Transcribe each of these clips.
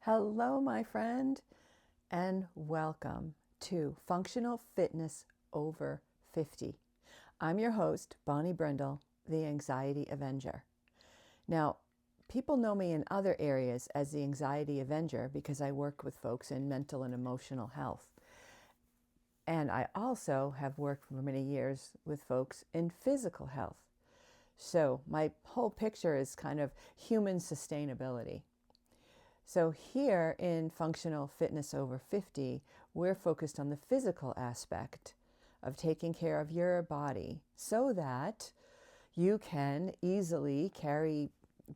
Hello, my friend, and welcome to Functional Fitness Over 50. I'm your host, Bonnie Brindle, the Anxiety Avenger. Now, people know me in other areas as the Anxiety Avenger because I work with folks in mental and emotional health. And I also have worked for many years with folks in physical health. So my whole picture is kind of human sustainability. So here in Functional Fitness Over 50, we're focused on the physical aspect of taking care of your body so that you can easily carry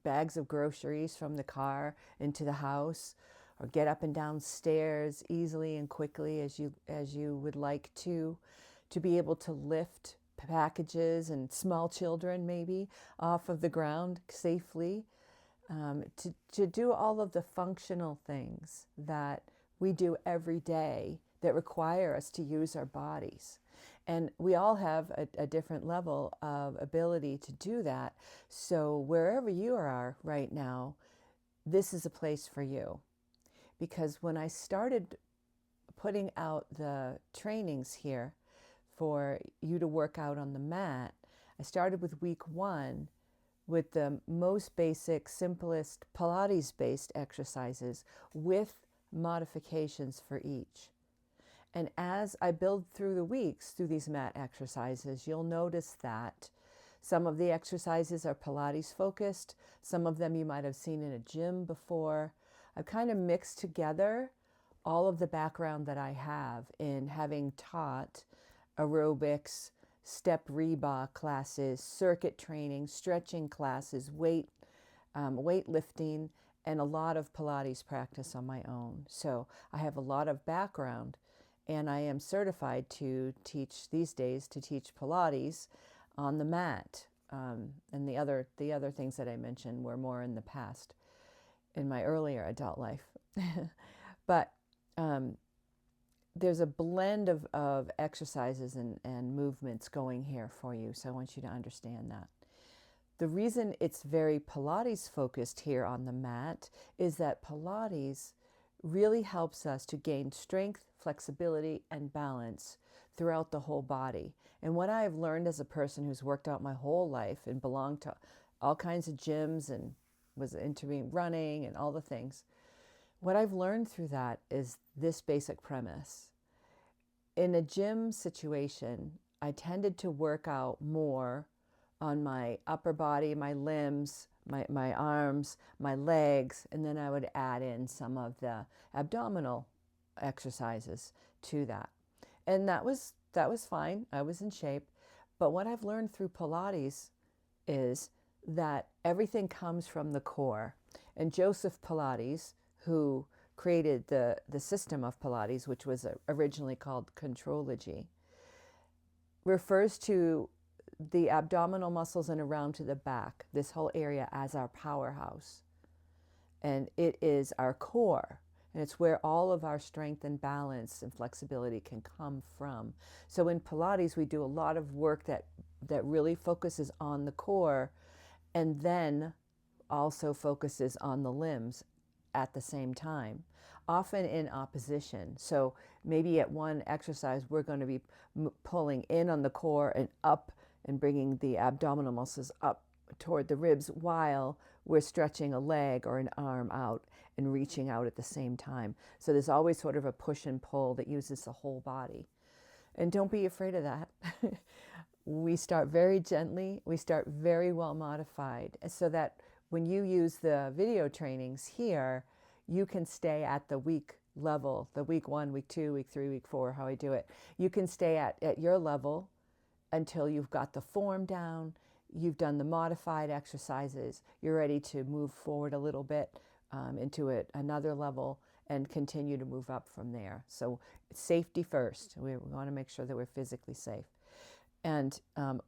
bags of groceries from the car into the house or get up and down stairs easily and quickly as you would like to be able to lift packages and small children maybe off of the ground safely, to do all of the functional things that we do every day that require us to use our bodies. And we all have a different level of ability to do that. So wherever you are right now, this is a place for you. Because when I started putting out the trainings here for you to work out on the mat, I started with week 1 with the most basic, simplest Pilates-based exercises with modifications for each. And as I build through the weeks through these mat exercises, you'll notice that some of the exercises are Pilates focused. Some of them you might have seen in a gym before. I've kind of mixed together all of the background that I have in having taught aerobics, step Reba classes, circuit training, stretching classes, weightlifting, and a lot of Pilates practice on my own. So I have a lot of background, and I am certified to teach these days to teach Pilates on the mat. And the other things that I mentioned were more in the past, in my earlier adult life. But there's a blend of exercises and movements going here for you. So I want you to understand that. The reason it's very Pilates focused here on the mat is that Pilates really helps us to gain strength, flexibility, and balance throughout the whole body. And what I've learned as a person who's worked out my whole life and belonged to all kinds of gyms and was into running and all the things, what I've learned through that is this basic premise. In a gym situation, I tended to work out more on my upper body, my limbs, my arms, my legs, and then I would add in some of the abdominal exercises to that. And that was fine. I was in shape. But what I've learned through Pilates is that everything comes from the core. And Joseph Pilates, who created the system of Pilates, which was originally called Contrology, refers to the abdominal muscles and around to the back, this whole area, as our powerhouse. And it is our core. And it's where all of our strength and balance and flexibility can come from. So in Pilates, we do a lot of work that really focuses on the core and then also focuses on the limbs at the same time, often in opposition. So maybe at one exercise, we're going to be pulling in on the core and up and bringing the abdominal muscles up toward the ribs while we're stretching a leg or an arm out and reaching out at the same time. So there's always sort of a push and pull that uses the whole body. And don't be afraid of that. We start very gently. We start very well modified so that when you use the video trainings here, you can stay at the week level, the week 1, week 2, week 3, week 4, how I do it. You can stay at your level until you've got the form down, you've done the modified exercises, you're ready to move forward a little bit into another level and continue to move up from there. So safety first. We want to make sure that we're physically safe. And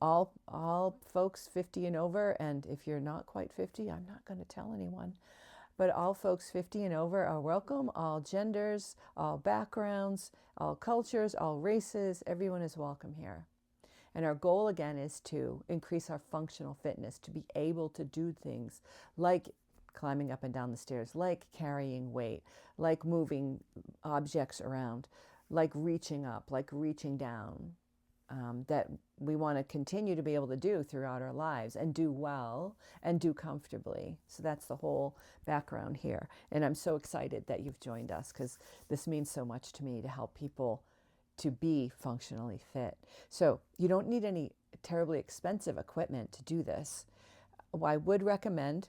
all folks 50 and over, and if you're not quite 50, I'm not going to tell anyone, but all folks 50 and over are welcome. All genders, all backgrounds, all cultures, all races, everyone is welcome here. And our goal again is to increase our functional fitness, to be able to do things like climbing up and down the stairs, like carrying weight, like moving objects around, like reaching up, like reaching down, that we want to continue to be able to do throughout our lives and do well and do comfortably. So that's the whole background here. And I'm so excited that you've joined us, because this means so much to me to help people to be functionally fit. So you don't need any terribly expensive equipment to do this. I would recommend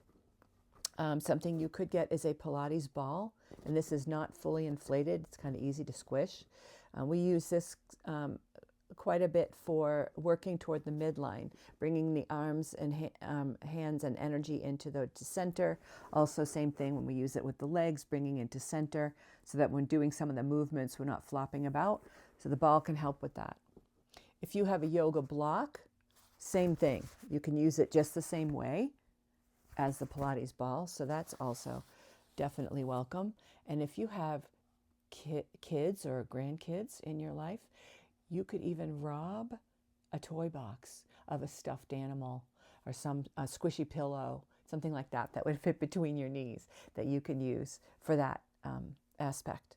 something you could get is a Pilates ball, and this is not fully inflated. It's kind of easy to squish. We use this quite a bit for working toward the midline, bringing the arms and hands and energy into the center. Also, same thing when we use it with the legs, bringing into center, so that when doing some of the movements, we're not flopping about. So the ball can help with that. If you have a yoga block, same thing. You can use it just the same way as the Pilates ball. So that's also definitely welcome. And if you have kids or grandkids in your life, you could even rob a toy box of a stuffed animal or a squishy pillow, something like that, that would fit between your knees, that you can use for that aspect.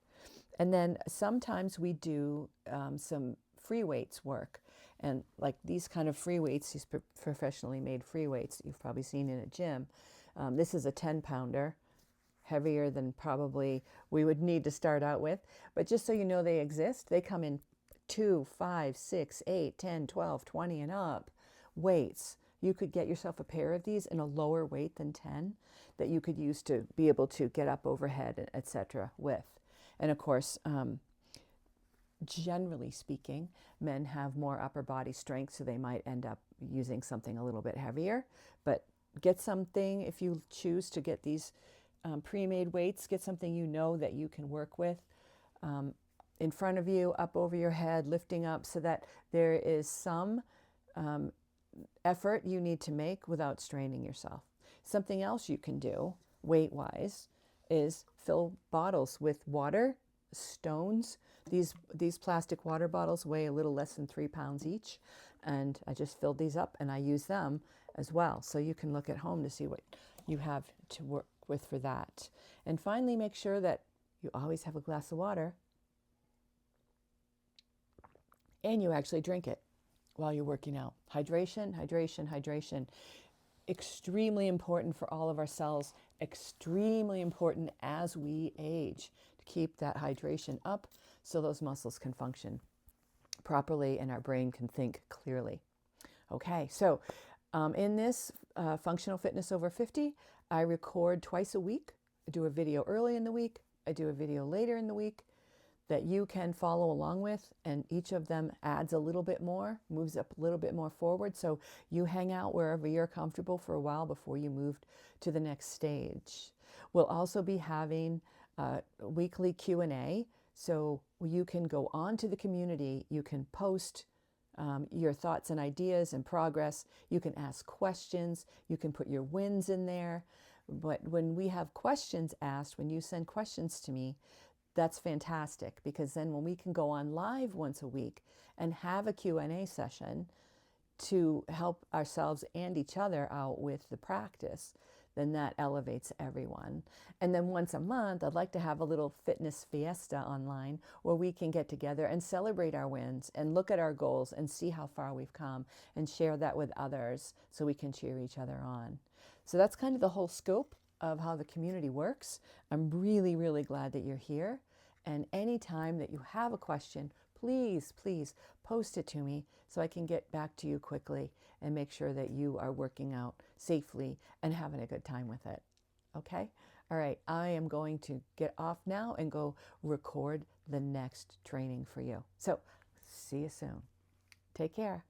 And then sometimes we do some free weights work. And like these kind of free weights, these professionally made free weights you've probably seen in a gym. This is a 10-pounder, heavier than probably we would need to start out with. But just so you know they exist, they come in 2, 5, 6, 8, 10, 12, 20 and up weights. You could get yourself a pair of these in a lower weight than 10 that you could use to be able to get up overhead, etc. with. And of course, generally speaking, men have more upper body strength, so they might end up using something a little bit heavier. But get something, if you choose to get these pre-made weights, get something you know that you can work with in front of you, up over your head, lifting up, so that there is some effort you need to make without straining yourself. Something else you can do, weight-wise, is fill bottles with water, stones. These plastic water bottles weigh a little less than 3 pounds each, and I just filled these up and I use them as well. So you can look at home to see what you have to work with for that. And finally, make sure that you always have a glass of water and you actually drink it while you're working out. Hydration, hydration, hydration. Extremely important for all of our cells, extremely important as we age, to keep that hydration up so those muscles can function properly and our brain can think clearly. Okay, so in this Functional Fitness Over 50, I record twice a week. I do a video early in the week, I do a video later in the week that you can follow along with, and each of them adds a little bit more, moves up a little bit more forward, so you hang out wherever you're comfortable for a while before you move to the next stage. We'll also be having a weekly Q&A, so you can go on to the community, you can post your thoughts and ideas and progress, you can ask questions, you can put your wins in there. But when we have questions asked, when you send questions to me, that's fantastic, because then when we can go on live once a week and have a Q&A session to help ourselves and each other out with the practice, then that elevates everyone. And then once a month, I'd like to have a little fitness fiesta online where we can get together and celebrate our wins and look at our goals and see how far we've come and share that with others so we can cheer each other on. So that's kind of the whole scope of how the community works. I'm really, really glad that you're here. And anytime that you have a question, please, please post it to me so I can get back to you quickly and make sure that you are working out safely and having a good time with it. Okay? All right, I am going to get off now and go record the next training for you. So see you soon. Take care.